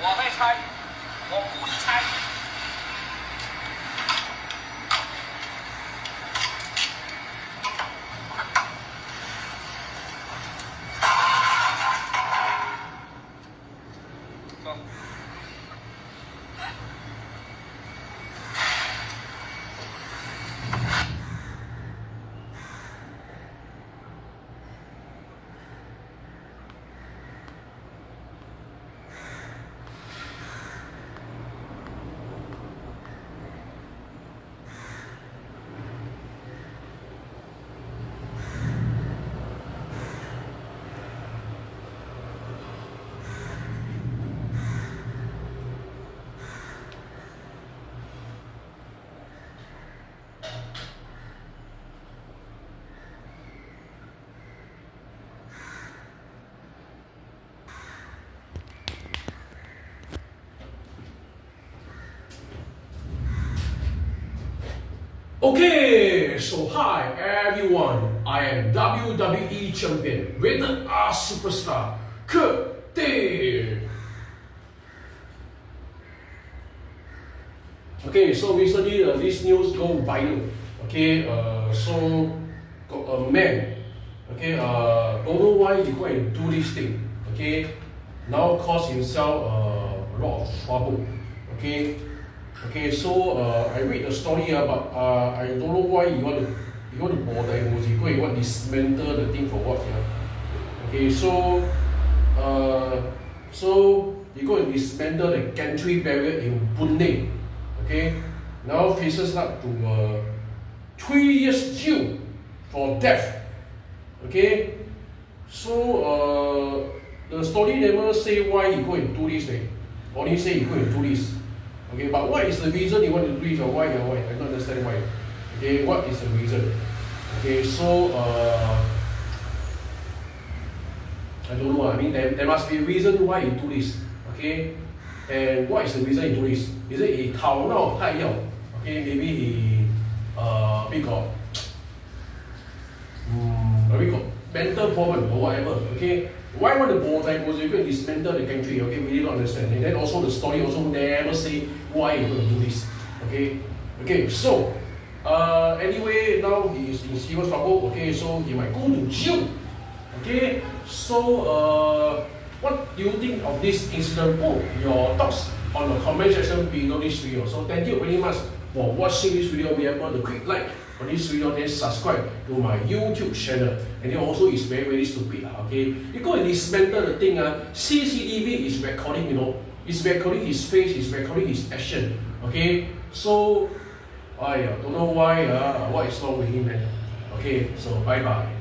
我会猜，我故意猜。走。Okay, so hi everyone, I am WWE Champion, Rated R Superstar, Kurt Day. Okay, so recently this news go viral. Okay, so got a man, okay, don't know why he go and do this thing. Okay, now cause himself a lot of trouble. Okay. Okay, so I read the story, but I don't know why you want to bother him. You go and want to dismantle the thing for what? Yeah? Okay, so you go and dismantle the gantry barrier in Boon Lay. Okay, now faces up to 3 years jail for theft. Okay, so the story never say why he go and do this. Only say he go and do this. Okay, but what is the reason you want to do it or why? I don't understand why. Okay, what is the reason? Okay, so I don't know. I mean, there must be a reason why he do this. Okay, and what is the reason he do this? Is it he 头脑太要? Okay, maybe he we got mental problem or whatever. Okay. Why want to bother because you can dismantle the gantry? Okay, we really don't understand. And then also the story also never say why you're going to do this. Okay, okay. So anyway, now he is in serious trouble. Okay, so he might go to jail. Okay, so what do you think of this incident? Put your thoughts on the comment section below this video. So thank you very much for watching this video. Remember to click like on this video, then subscribe to my YouTube channel. And then also it's very stupid. Okay, you go and dismantle the thing. CCTV is recording. You know, it's recording his face, it's recording his action. Okay, so I don't know why. What is wrong with him, man? Okay, so bye bye.